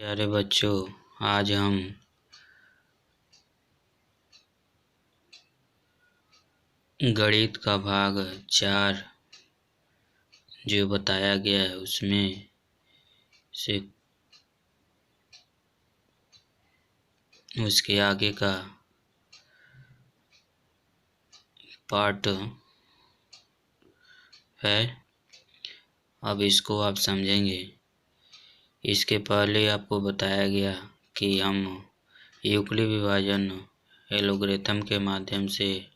प्यारे बच्चों, आज हम गणित का भाग 4 जो बताया गया है उसमें से उसके आगे का पार्ट है। अब इसको आप समझेंगे। इसके पहले आपको बताया गया कि हम यूक्लिड विभाजन एलोगरिथम के माध्यम से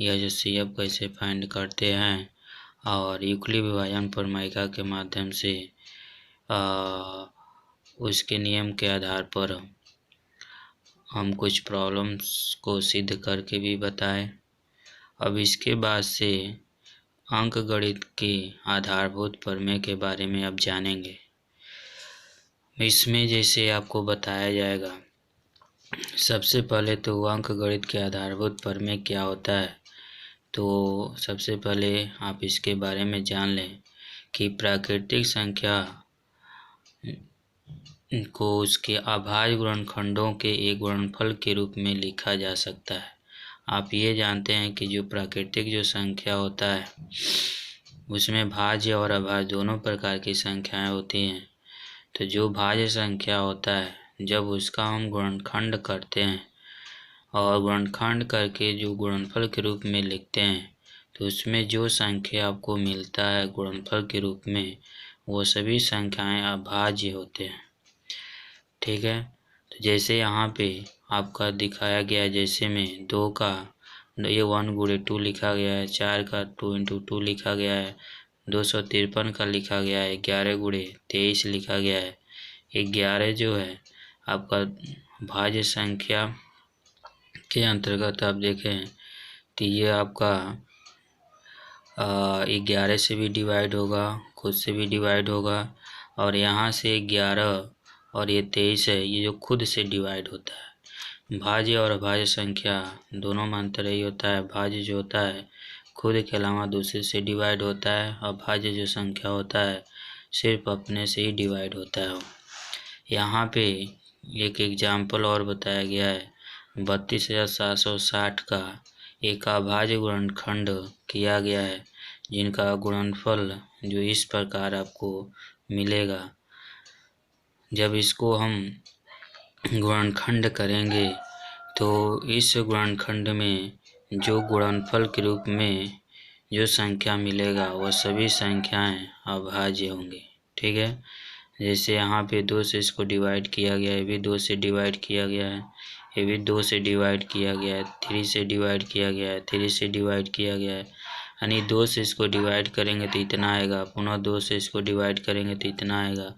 यह जो CF कैसे फाइंड करते हैं और यूक्लिड विभाजन प्रमेय के माध्यम से उसके नियम के आधार पर हम कुछ प्रॉब्लम्स को सिद्ध करके भी बताएं। अब इसके बाद से अंकगणित के आधारभूत प्रमेय के बारे में अब जानेंगे। इसमें जैसे आपको बताया जाएगा, सबसे पहले तो अंकगणित के आधारभूत प्रमेय क्या होता है। तो सबसे पहले आप इसके बारे में जान लें कि प्राकृतिक संख्या को उसके अभाज्य गुणनखंडों के एक गुणनफल के रूप में लिखा जा सकता है। आप ये जानते हैं कि जो प्राकृतिक जो संख्या होता है उसमें भाज्य और अभाज्य दोनों प्रकार की संख्याएं होती हैं। तो जो भाज्य संख्या होता है जब उसका हम गुणनखंड करते हैं और गुणनखंड करके जो गुणनफल के रूप में लिखते हैं तो उसमें जो संख्या आपको मिलता है गुणनफल के रूप में वो सभी संख्याएं अभाज्य होते हैं। ठीक है। तो जैसे यहाँ पे आपका दिखाया गया, जैसे में 2 का ये 1 × 2 लिखा गया है, 4 का 2 × 2 लिखा गया है, 253 का लिखा गया है, 11 × 23 लिखा गया है। 11 जो है आपका भाज्य संख्या के अंतर्गत आप देखें तो ये आपका 11 से भी डिवाइड होगा, खुद से भी डिवाइड होगा, और यहाँ से 11 और ये 23 है, ये जो खुद से डिवाइड होता है। भाज्य और अभाज्य संख्या दोनों में अंतर यही होता है, भाज्य जो होता है खुद के अलावा दूसरे से डिवाइड होता है, और भाज्य जो संख्या होता है सिर्फ अपने से ही डिवाइड होता है। यहाँ पे एक एग्जाम्पल और बताया गया है, 32,760 का एक अभाज्य गुणनखंड किया गया है जिनका गुणनफल जो इस प्रकार आपको मिलेगा। जब इसको हम गुणनखंड करेंगे तो इस गुणनखंड में जो गुणनफल के रूप में जो संख्या मिलेगा वह सभी संख्याएं अभाज्य होंगी। ठीक है। जैसे यहाँ पे 2 से इसको डिवाइड किया गया है, ये भी 2 से डिवाइड किया गया है, ये भी 2 से डिवाइड किया गया है, 3 से डिवाइड किया गया है, 3 से डिवाइड किया गया है, यानी 2 से इसको डिवाइड करेंगे तो इतना आएगा, पुनः 2 से इसको डिवाइड करेंगे तो इतना आएगा,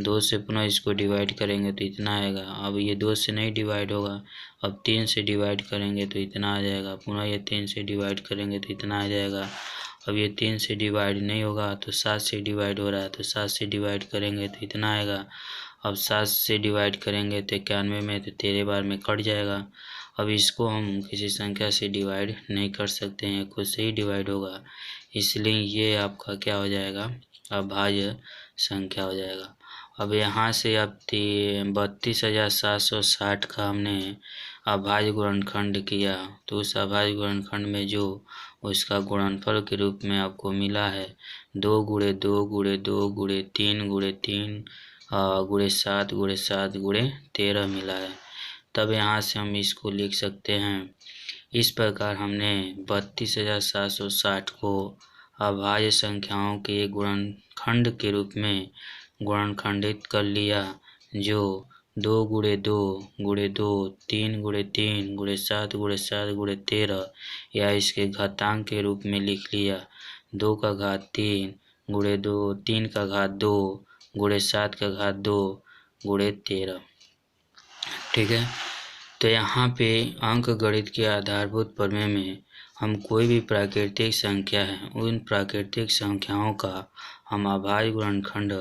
2 से पुनः इसको डिवाइड करेंगे तो इतना आएगा। अब ये 2 से नहीं डिवाइड होगा, अब 3 से डिवाइड करेंगे तो इतना आ जाएगा, पुनः ये 3 से डिवाइड करेंगे तो इतना आ जाएगा। अब ये 3 से डिवाइड नहीं होगा तो 7 से डिवाइड हो रहा है, तो 7 से डिवाइड करेंगे तो इतना आएगा। अब 7 से डिवाइड करेंगे तो 91 में तो 13 बार में कट जाएगा। अब इसको हम किसी संख्या से डिवाइड नहीं कर सकते हैं, खुद से ही डिवाइड होगा, इसलिए ये आपका क्या हो जाएगा, अभाज्य संख्या हो जाएगा। अब यहाँ से अब 32,760 का हमने अभाज्य गुणनखंड किया, तो उस अभाज्य गुणनखंड में जो उसका गुणनफल के रूप में आपको मिला है 2 × 2 × 2 × 3 × 3 × 7 × 7 × 13 मिला है। तब यहाँ से हम इसको लिख सकते हैं इस प्रकार, हमने 32,760 को अभाज्य संख्याओं के गुणनखंड के रूप में गुणनखंडित कर लिया, जो 2 × 2 × 2 3 × 3 × 7 × 7 × 13 या इसके घातांक के रूप में लिख लिया, 2 का घात 3 × 2 3 का घात 2 × 7 का घात 2 × 13। ठीक है। तो यहाँ पे अंकगणित के आधारभूत प्रमेय में हम कोई भी प्राकृतिक संख्या है उन प्राकृतिक संख्याओं का हम अभाज्य गुणनखंड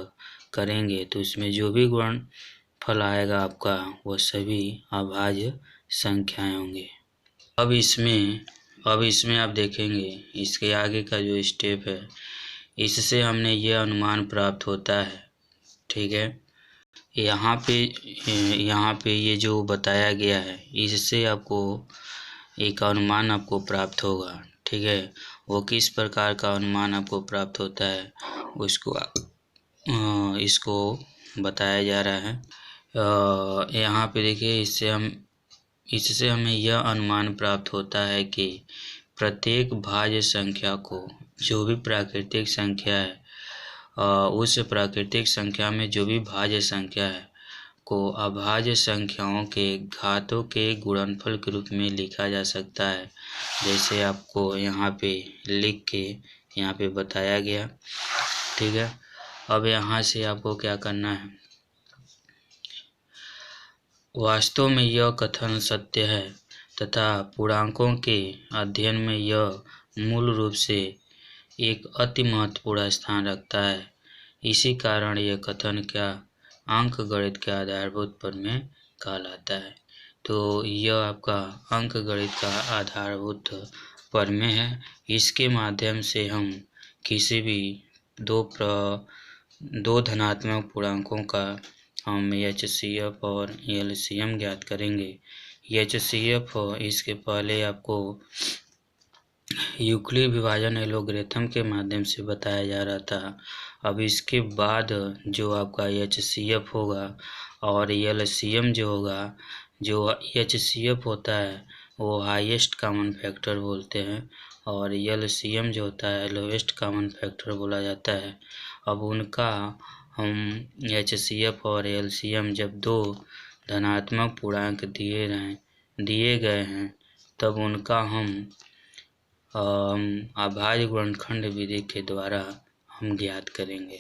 करेंगे तो उसमें जो भी गुणनफल आएगा आपका वो सभी अभाज्य संख्याएं होंगी। अब इसमें आप देखेंगे इसके आगे का जो स्टेप है, इससे हमने ये अनुमान प्राप्त होता है। ठीक है। यहाँ पे ये जो बताया गया है इससे आपको एक अनुमान आपको प्राप्त होगा। ठीक है, वो किस प्रकार का अनुमान आपको प्राप्त होता है उसको इसको बताया जा रहा है। यहाँ पे देखिए, इससे हमें यह अनुमान प्राप्त होता है कि प्रत्येक भाज्य संख्या को, जो भी प्राकृतिक संख्या है, उस प्राकृतिक संख्या में जो भी भाज्य संख्या है को अभाज्य संख्याओं के घातों के गुणनफल के रूप में लिखा जा सकता है, जैसे आपको यहाँ पे लिख के यहाँ पे बताया गया। ठीक है, अब यहाँ से आपको क्या करना है, वास्तव में यह कथन सत्य है तथा पूर्णांकों के अध्ययन में यह मूल रूप से एक अति महत्वपूर्ण स्थान रखता है। इसी कारण यह कथन क्या अंकगणित के आधारभूत प्रमेय कहलाता है। तो यह आपका अंकगणित का आधारभूत प्रमेय है। इसके माध्यम से हम किसी भी दो धनात्मक पूर्णांकों का हम HCF और LCM ज्ञात करेंगे। HCF इसके पहले आपको यूक्लिड विभाजन एलोगरिथम के माध्यम से बताया जा रहा था। अब इसके बाद जो आपका HCF होगा और LCM जो होगा, जो HCF होता है वो हाईएस्ट कॉमन फैक्टर बोलते हैं और LCM जो होता है लोएस्ट कॉमन फैक्टर बोला जाता है। अब उनका हम HCF और LCM जब दो धनात्मक पूर्णांक दिए गए हैं तब उनका हम अभाज्य गुणनखंड विधि के द्वारा हम ज्ञात करेंगे।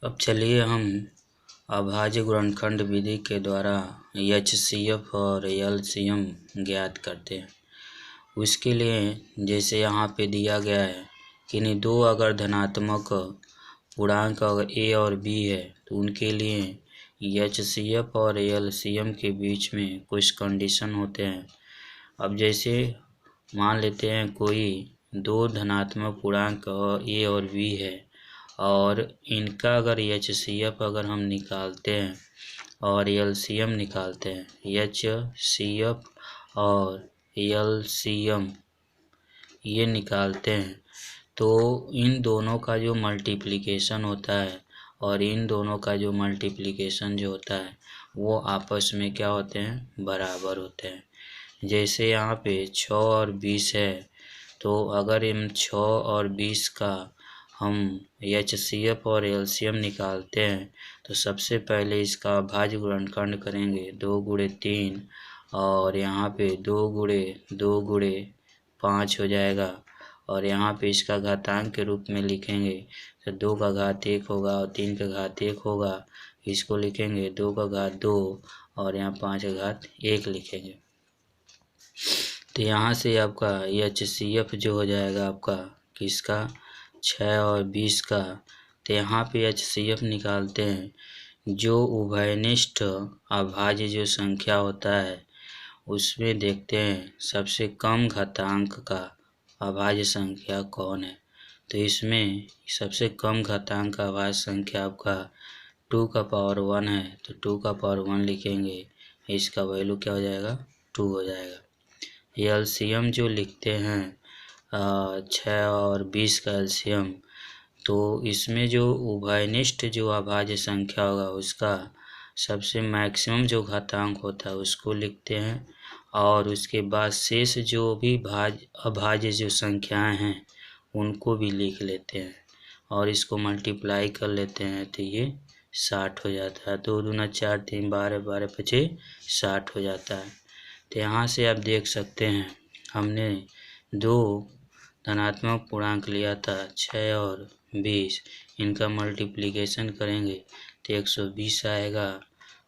अब चलिए हम अभाज्य गुणनखंड विधि के द्वारा HCF और LCM ज्ञात करते हैं। उसके लिए जैसे यहाँ पे दिया गया है कि नहीं, दो अगर धनात्मक पूर्णांक अगर A और B है तो उनके लिए HCF और LCM के बीच में कुछ कंडीशन होते हैं। अब जैसे मान लेते हैं कोई दो धनात्मक पूर्णांक A और B है और इनका अगर HCF अगर हम निकालते हैं और LCM निकालते हैं, HCF और LCM ये निकालते हैं तो इन दोनों का जो मल्टीप्लिकेशन होता है और इन दोनों का जो मल्टीप्लिकेशन जो होता है वो आपस में क्या होते हैं, बराबर होते हैं। जैसे यहाँ पे 6 और 20 है तो अगर इन 6 और 20 का हम HCF और LCM निकालते हैं तो सबसे पहले इसका भाज्य गुणनखंड करेंगे 2 गुणे 3 और यहाँ पे 2 गुणे 2 गुणे 5 हो जाएगा और यहाँ पे इसका घातांक के रूप में लिखेंगे तो 2 का घात 1 होगा और 3 का घात 1 होगा। इसको लिखेंगे 2 का घात 2 और यहाँ 5 का घात 1 लिखेंगे। तो यहाँ से आपका HCF जो हो जाएगा आपका किसका, 6 और 20 का। तो यहाँ पे HCF निकालते हैं, जो उभयनिष्ठ अभाज्य जो संख्या होता है उसमें देखते हैं सबसे कम घातांक का अभाज्य संख्या कौन है। तो इसमें सबसे कम घातांक का अभाज्य संख्या आपका 2 का पावर 1 है तो 2 का पावर 1 लिखेंगे, इसका वैल्यू क्या हो जाएगा, 2 हो जाएगा। LCM जो लिखते हैं 6 और 20 का LCM, तो इसमें जो उभयनिष्ठ जो अभाज्य संख्या होगा उसका सबसे मैक्सिमम जो घातांक होता है उसको लिखते हैं और उसके बाद शेष जो भी अभाज्य जो संख्याएं हैं उनको भी लिख लेते हैं और इसको मल्टीप्लाई कर लेते हैं तो ये 60 हो जाता है। 2 दूना 4 3 12 12 5 60 हो जाता है। तो यहाँ से आप देख सकते हैं हमने दो धनात्मक पूर्णांक लिया था 6 और 20, इनका मल्टीप्लिकेशन करेंगे तो 120 आएगा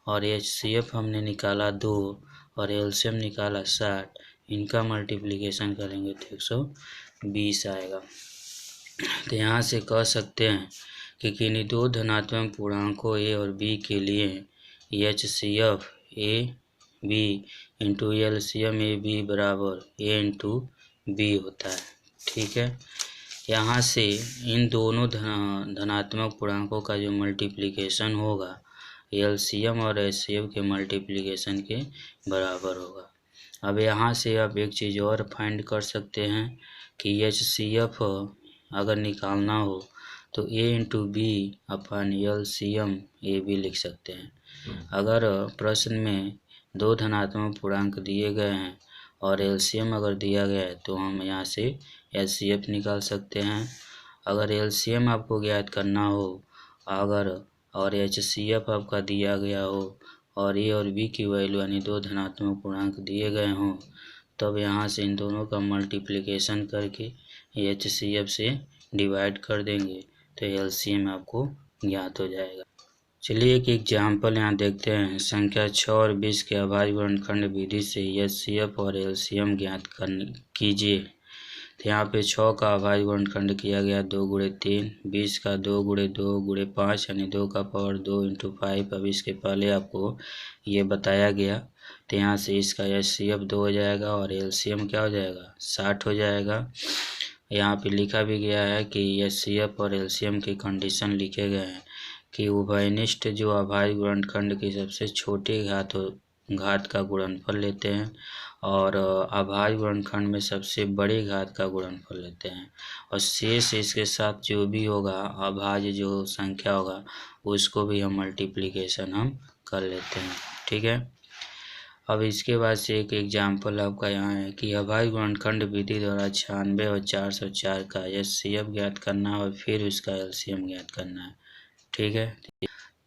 और HCF हमने निकाला 2 और LCM निकाला 60, इनका मल्टीप्लिकेशन करेंगे तो 120 आएगा। तो यहाँ से कह सकते हैं कि किन्हीं दो धनात्मक पूर्णांकों A और B के लिए HCF AB into LCM AB बराबर A इंटू B होता है। ठीक है, यहाँ से इन दोनों धनात्मक पूर्णांकों का जो मल्टीप्लिकेशन होगा एलसीएम और एचसीएफ के मल्टीप्लिकेशन के बराबर होगा। अब यहाँ से आप एक चीज़ और फाइंड कर सकते हैं कि एचसीएफ अगर निकालना हो तो ए इंटू बी अपन एलसीएम ए बी लिख सकते हैं। अगर प्रश्न में दो धनात्मक पूर्णांक दिए गए हैं और एलसीएम अगर दिया गया है तो हम यहाँ से एचसीएफ निकाल सकते हैं। अगर एलसीएम आपको ज्ञात करना हो अगर और एचसीएफ आपका दिया गया हो और ए और बी की वैल्यू यानी दो धनात्मक पूर्णांक दिए गए हों तब यहाँ से इन दोनों का मल्टीप्लिकेशन करके एचसीएफ से डिवाइड कर देंगे तो एलसीएम आपको ज्ञात हो जाएगा। चलिए एक एग्जाम्पल यहाँ देखते हैं। संख्या 6 और 20 के अभाज्य गुणनखंड विधि से एचसीएफ और एलसीएम ज्ञात कीजिए। तो यहाँ पे 6 का अभाज्य गुणनखंड किया गया 2 गुणे 3, 20 का 2 गुणे 2 गुणे 5 यानी 2 का पावर 2 इंटू 5। अब इसके पहले आपको ये बताया गया तो यहाँ से इसका एचसीएफ 2 हो जाएगा और एलसीएम क्या हो जाएगा 60 हो जाएगा। यहाँ पे लिखा भी गया है कि एचसीएफ और एलसीएम की कंडीशन लिखे गए हैं कि उभयनिष्ठ जो अभाज्य गुणनखंड की सबसे छोटी घात का गुणनफल लेते हैं और अभाज्य गुणनखंड में सबसे बड़ी घात का गुणनफल लेते हैं और शेष इसके साथ जो भी होगा अभाज्य जो संख्या होगा उसको भी हम मल्टीप्लिकेशन हम कर लेते हैं। ठीक है। अब इसके बाद से एक एग्जाम्पल आपका यहाँ है कि अभाज्य गुणनखंड विधि द्वारा 96 और 404 का एचसीएफ ज्ञात करना है और फिर उसका एलसीएम ज्ञात करना है। ठीक है।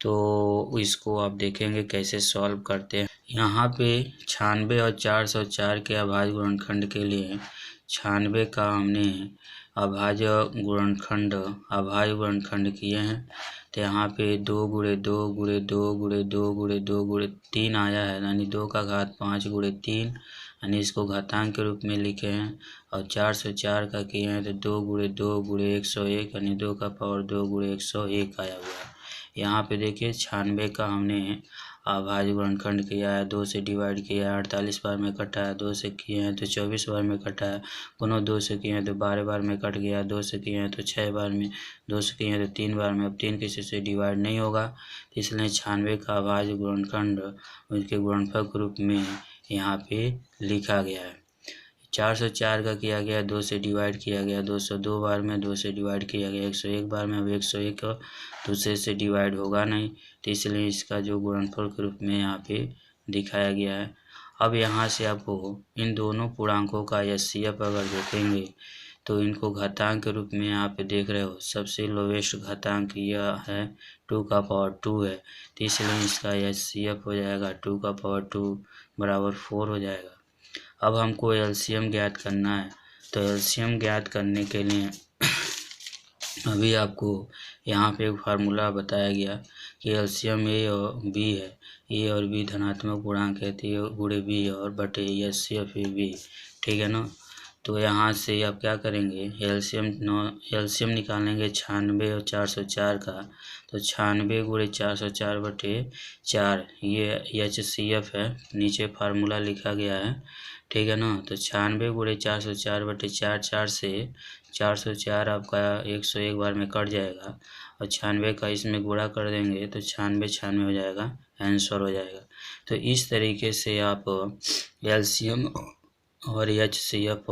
तो इसको आप देखेंगे कैसे सॉल्व करते हैं। यहाँ पे 96 और 404 के अभाज्य गुणनखंड के लिए 96 का हमने अभाज्य गुणनखंड किए हैं तो यहाँ पे 2 गुणे 2 गुणे 2 गुणे 2 गुणे 2 गुणे 3 आया है यानी 2 का घात 5 गुणे 3 यानी इसको घातांक के रूप में लिखे हैं और 404 का किए हैं तो 2 गुणे 2 गुणे 101 यानी 2 का पावर 2 गुणे 101 आया हुआ है। यहाँ पे देखिए 96 का हमने अभाज्य गुणनखंड किया है 2 से डिवाइड किया है 48 बार में कटा है, 2 से किए हैं तो 24 बार में कटा है, पुनः 2 से किए हैं तो 12 बार में कट गया, 2 से किए हैं तो 6 बार में, 2 से किए हैं तो 3 बार में। अब 3 किसी से डिवाइड नहीं होगा इसलिए 96 का अभाज्य गुणनखंड उसके गुणनफल के रूप में यहाँ पे लिखा गया है। 404 का किया गया 2 से डिवाइड किया गया 202 बार में, 2 से डिवाइड किया गया 101 बार में। अब 101 दूसरे से डिवाइड होगा नहीं तो इसलिए इसका जो गुणनफल के रूप में यहाँ पे दिखाया गया है। अब यहाँ से आपको इन दोनों पूर्णांकों का एचसीएफ अगर देखेंगे तो इनको घातांक के रूप में यहाँ पे देख रहे हो सबसे लोवेस्ट घातांक यह है 2 का पावर 2 है तो इसलिए इसका एचसीएफ हो जाएगा 2 का पावर 2 बराबर 4 हो जाएगा। अब हमको एलसीएम ज्ञात करना है तो एलसीएम ज्ञात करने के लिए अभी आपको यहाँ पे एक फार्मूला बताया गया कि एलसीएम ए और बी है, ए और बी धनात्मक पूर्णांक है तो ए गुणे बी और बटे एचसीएफ ए बी। ठीक है ना। तो यहाँ से आप क्या करेंगे एलसीएम निकालेंगे 96 और 404 का तो 96 गुणे 404 बटे 4 ये एचसीएफ है, नीचे फार्मूला लिखा गया है। ठीक है ना। तो 96 गुणे 404 बटे 4, 4 से 404 आपका 101 बार में कट जाएगा और 96 का इसमें गुणा कर देंगे तो 96 हो जाएगा, आंसर हो जाएगा। तो इस तरीके से आप एलसीएम और एचसीएफ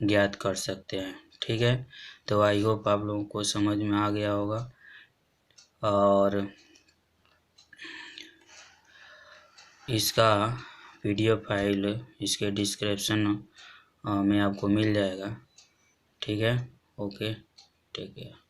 ज्ञात कर सकते हैं। ठीक है। तो आई होप आप लोगों को समझ में आ गया होगा और इसका पीडीएफ फाइल इसके डिस्क्रिप्शन में आपको मिल जाएगा। ठीक है। Okay, take care.